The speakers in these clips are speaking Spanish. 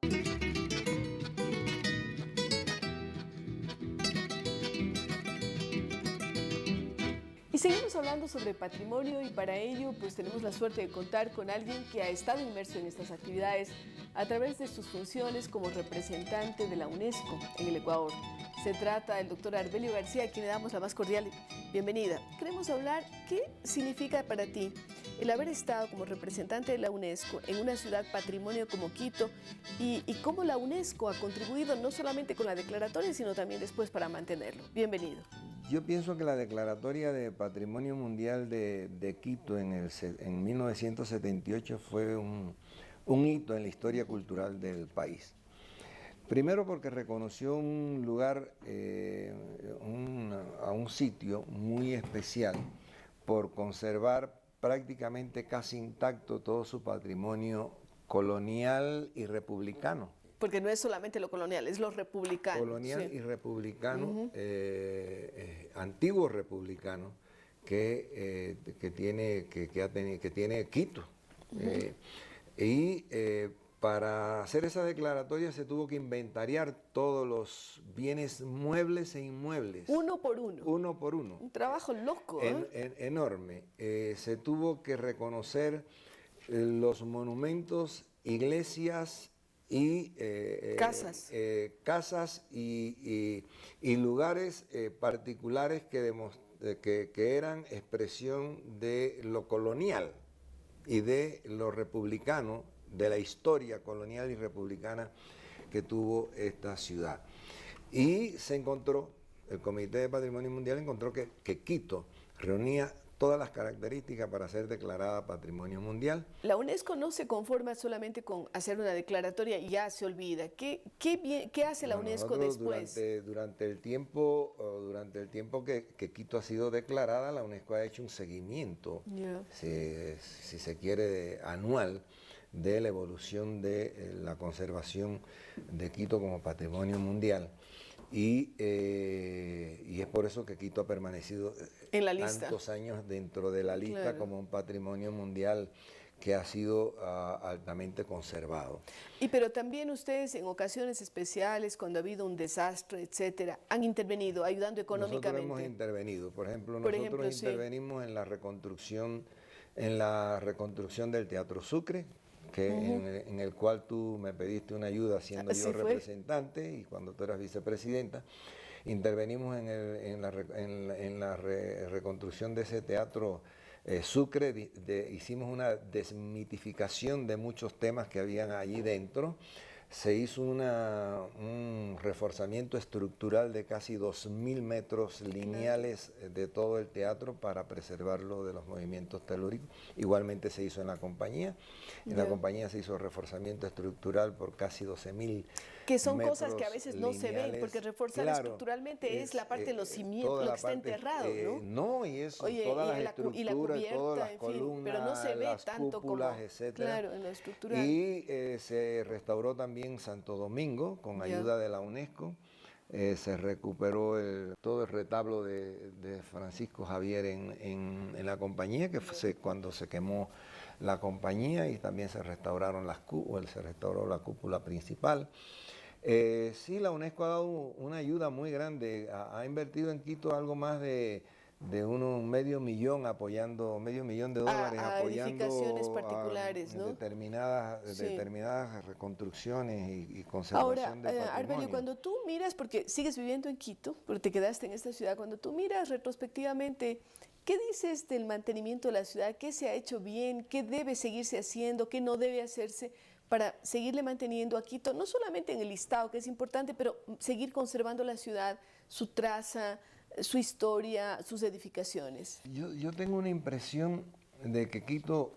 Y seguimos hablando sobre patrimonio y para ello pues tenemos la suerte de contar con alguien que ha estado inmerso en estas actividades a través de sus funciones como representante de la UNESCO en el Ecuador. Se trata del doctor Arbelio García, a quien le damos la más cordial bienvenida. Queremos hablar qué significa para ti el haber estado como representante de la UNESCO en una ciudad patrimonio como Quito y cómo la UNESCO ha contribuido no solamente con la declaratoria, sino también después para mantenerlo. Bienvenido. Yo pienso que la Declaratoria de Patrimonio Mundial de Quito en 1978 fue un hito en la historia cultural del país. Primero porque reconoció un lugar, a un sitio muy especial por conservar prácticamente casi intacto todo su patrimonio colonial y republicano. Porque no es solamente lo colonial, es lo republicano. Colonial y republicano, antiguo republicano, que tiene Quito. Para hacer esa declaratoria se tuvo que inventariar todos los bienes muebles e inmuebles. Uno por uno. Uno por uno. Un trabajo loco, enorme. Se tuvo que reconocer los monumentos, iglesias, y casas y lugares particulares que eran expresión de lo colonial y de lo republicano, de la historia colonial y republicana que tuvo esta ciudad. Y se encontró, el Comité de Patrimonio Mundial encontró que Quito reunía todas las características para ser declarada Patrimonio Mundial. La UNESCO no se conforma solamente con hacer una declaratoria y ya se olvida. ¿Qué hace la UNESCO después? Durante el tiempo que Quito ha sido declarada, la UNESCO ha hecho un seguimiento, si se quiere, anual, de la evolución de la conservación de Quito como Patrimonio Mundial. Y es por eso que Quito ha permanecido en la lista, tantos años dentro de la lista, como un patrimonio mundial que ha sido altamente conservado. Pero también ustedes en ocasiones especiales, cuando ha habido un desastre, etcétera, han intervenido ayudando económicamente. Nosotros hemos intervenido, por ejemplo, intervenimos en la reconstrucción del Teatro Sucre, en el cual tú me pediste una ayuda siendo yo representante y cuando tú eras vicepresidenta. Intervenimos en la reconstrucción de ese teatro Sucre, hicimos una desmitificación de muchos temas que habían allí dentro. Se hizo un reforzamiento estructural de casi 2.000 metros lineales de todo el teatro para preservarlo de los movimientos telúricos. Igualmente se hizo en la compañía. En la compañía se hizo reforzamiento estructural por casi 12.000 que son cosas que a veces no se ven, porque reforzar estructuralmente es la parte de los cimientos, lo que está enterrado, ¿no? No, y eso, todas las estructuras, todas las columnas, pero no se ve las tanto cúpulas, como, etcétera. Claro, en lo estructural. Y se restauró también Santo Domingo con ayuda de la UNESCO. Se recuperó todo el retablo de Francisco Javier en la compañía, que fue cuando se quemó la compañía, y también se restauraron se restauró la cúpula principal. Sí, la UNESCO ha dado una ayuda muy grande, ha invertido en Quito algo más de medio millón de dólares apoyando edificaciones particulares, ¿no? determinadas reconstrucciones y conservación de patrimonio. Arbelio, cuando tú miras, porque sigues viviendo en Quito, pero te quedaste en esta ciudad, cuando tú miras retrospectivamente, ¿qué dices del mantenimiento de la ciudad? ¿Qué se ha hecho bien? ¿Qué debe seguirse haciendo? ¿Qué no debe hacerse para seguirle manteniendo a Quito, no solamente en el listado, que es importante, pero seguir conservando la ciudad, su traza, su historia, sus edificaciones? Yo tengo una impresión de que Quito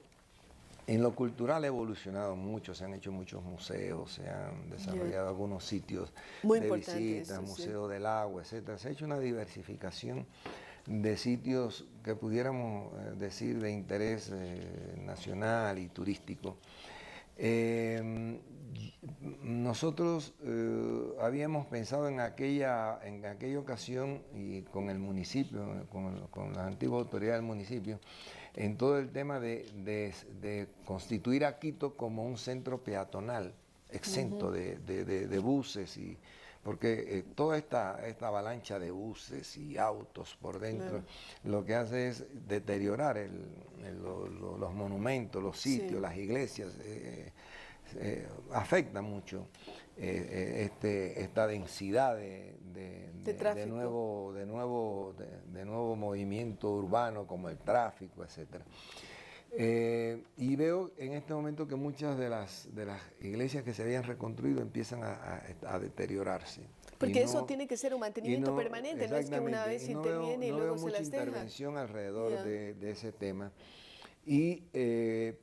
en lo cultural ha evolucionado mucho, se han hecho muchos museos, se han desarrollado algunos sitios de visita, Museo del Agua, etcétera. Se ha hecho una diversificación de sitios que pudiéramos decir de interés nacional y turístico. Nosotros habíamos pensado en aquella ocasión y con el municipio, con las antiguas autoridades del municipio, en todo el tema de constituir a Quito como un centro peatonal exento de buses, porque toda esta avalancha de buses y autos por dentro lo que hace es deteriorar los monumentos, los sitios, las iglesias, afecta mucho esta densidad de nuevo movimiento urbano, como el tráfico, etcétera. Y veo en este momento que muchas de las iglesias que se habían reconstruido empiezan a deteriorarse. Porque eso tiene que ser un mantenimiento permanente, no es que una vez se interviene y luego se las deja. No veo mucha intervención alrededor de ese tema. Y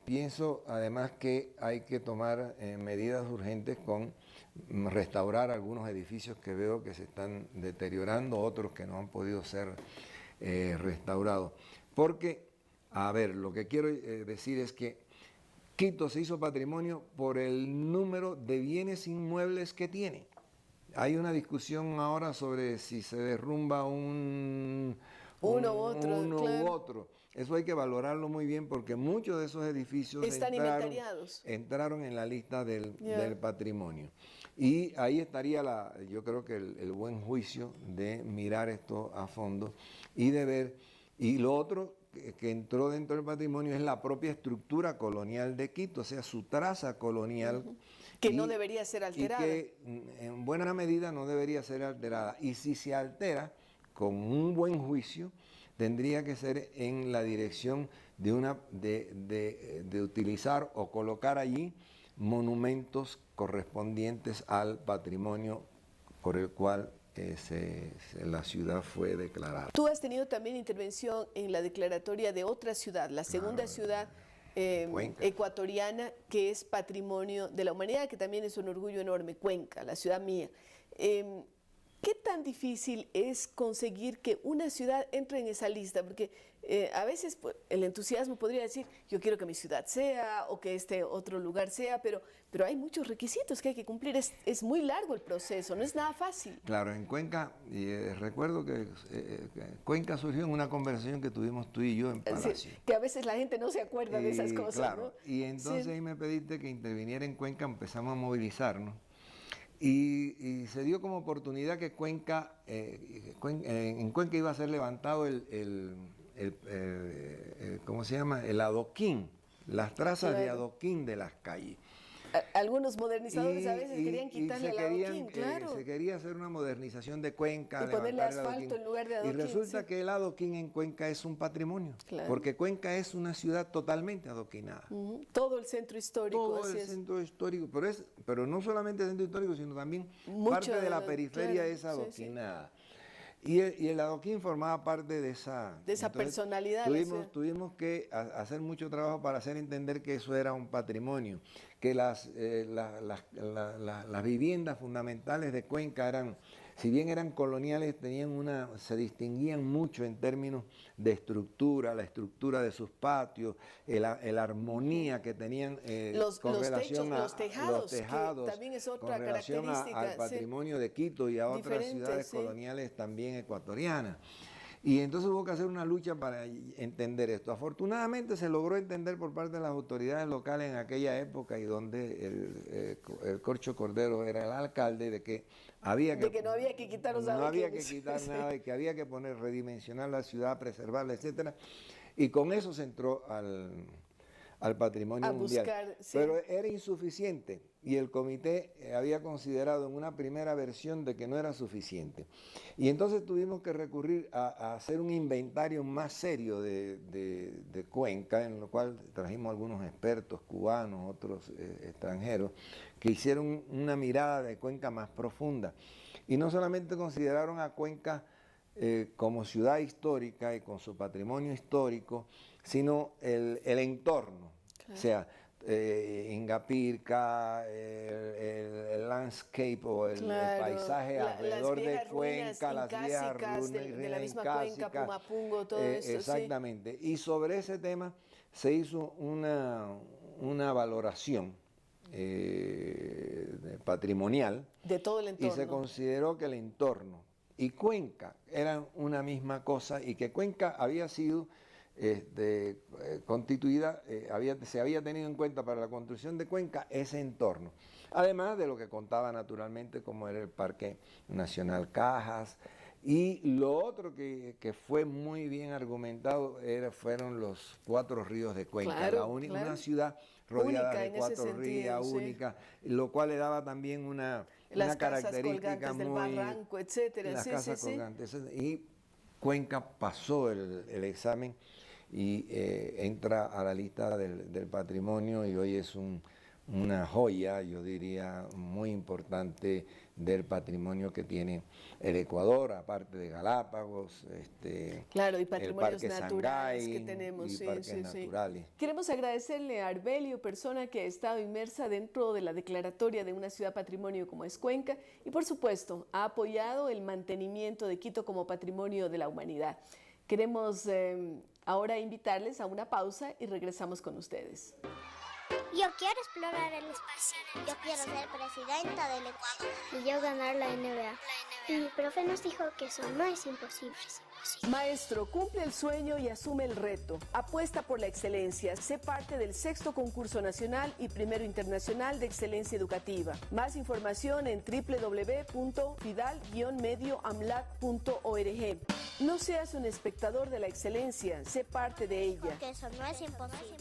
pienso además que hay que tomar medidas urgentes con restaurar algunos edificios que veo que se están deteriorando, otros que no han podido ser restaurados. Porque, a ver, lo que quiero decir es que Quito se hizo patrimonio por el número de bienes inmuebles que tiene. Hay una discusión ahora sobre si se derrumba uno u otro. Eso hay que valorarlo muy bien porque muchos de esos edificios entraron en la lista del patrimonio. Y ahí estaría yo creo que el buen juicio de mirar esto a fondo y de ver. Y lo otro que entró dentro del patrimonio es la propia estructura colonial de Quito, o sea, su traza colonial. Que no debería ser alterada. Y que en buena medida no debería ser alterada. Y si se altera, con un buen juicio, tendría que ser en la dirección de utilizar o colocar allí monumentos correspondientes al patrimonio por el cual la ciudad fue declarada. Tú has tenido también intervención en la declaratoria de otra ciudad, la segunda ciudad ecuatoriana que es patrimonio de la humanidad, que también es un orgullo enorme, Cuenca, la ciudad mía. ¿Qué tan difícil es conseguir que una ciudad entre en esa lista? Porque a veces pues, el entusiasmo podría decir, yo quiero que mi ciudad sea o que este otro lugar sea, pero hay muchos requisitos que hay que cumplir. Es muy largo el proceso, no es nada fácil. Claro, en Cuenca, recuerdo que Cuenca surgió en una conversación que tuvimos tú y yo en Palacio. Sí, que a veces la gente no se acuerda de esas cosas. Claro, ¿no? Y entonces ahí me pediste que interviniera en Cuenca, empezamos a movilizarnos. Y se dio como oportunidad que en Cuenca iba a ser levantado ¿cómo se llama? El adoquín, las trazas de adoquín de las calles. Algunos modernizadores a veces querían quitarle el adoquín, claro. Se quería hacer una modernización de Cuenca. Y ponerle asfalto en lugar de adoquín. Y resulta que el adoquín en Cuenca es un patrimonio, porque Cuenca es una ciudad totalmente adoquinada. Todo el centro histórico. Todo el centro histórico, pero no solamente el centro histórico, sino también parte de la periferia es adoquinada. Y el adoquín formaba parte de esa personalidad. Tuvimos que hacer mucho trabajo para hacer entender que eso era un patrimonio, que las viviendas fundamentales de Cuenca eran, si bien eran coloniales, se distinguían mucho en términos de estructura, la estructura de sus patios, la armonía que tenían con relación a los tejados, que también es otra con relación al patrimonio de Quito y a otras ciudades coloniales también ecuatorianas. Y entonces hubo que hacer una lucha para entender esto. Afortunadamente se logró entender por parte de las autoridades locales en aquella época y donde el Corcho Cordero era el alcalde, de que no había que quitar los adoquines. No había que quitar nada y que había que redimensionar la ciudad, preservarla, etcétera. Y con eso se entró al patrimonio mundial. Pero era insuficiente y el comité había considerado en una primera versión de que no era suficiente. Y entonces tuvimos que recurrir a hacer un inventario más serio de Cuenca, en lo cual trajimos algunos expertos cubanos, otros extranjeros, que hicieron una mirada de Cuenca más profunda. Y no solamente consideraron a Cuenca como ciudad histórica y con su patrimonio histórico, sino el entorno, claro. O sea, Ingapirca, el landscape o el paisaje alrededor de Cuenca, las viejas ruinas de la misma Cuenca, Pumapungo, todo esto. Exactamente, y sobre ese tema se hizo una valoración patrimonial de todo el entorno. Y se consideró que el entorno y Cuenca eran una misma cosa y que Cuenca había sido constituida, se había tenido en cuenta para la construcción de Cuenca ese entorno. Además de lo que contaba naturalmente como era el Parque Nacional Cajas. Y lo otro que fue muy bien argumentado fueron los 4 ríos de Cuenca, claro. Una ciudad rodeada de 4 ríos, única, lo cual le daba también una característica muy... del barranco, etcétera. Las casas colgantes. Y Cuenca pasó el examen y entra a la lista del patrimonio y hoy es una joya, yo diría, muy importante del patrimonio que tiene el Ecuador, aparte de Galápagos, claro, y patrimonios naturales Sangay, que tenemos. Y parques naturales. Queremos agradecerle a Arbelio, persona que ha estado inmersa dentro de la declaratoria de una ciudad patrimonio como es Cuenca y por supuesto ha apoyado el mantenimiento de Quito como patrimonio de la humanidad. Queremos ahora invitarles a una pausa y regresamos con ustedes. Yo quiero explorar el espacio. Yo quiero ser presidenta del Ecuador. Y yo ganar la NBA. Y mi profe nos dijo que eso no es imposible. Maestro, cumple el sueño y asume el reto. Apuesta por la excelencia. Sé parte del 6º concurso nacional y primero internacional de excelencia educativa. Más información en www.fidal-medioamlac.org. No seas un espectador de la excelencia, sé parte de ella. Porque eso no es imposible.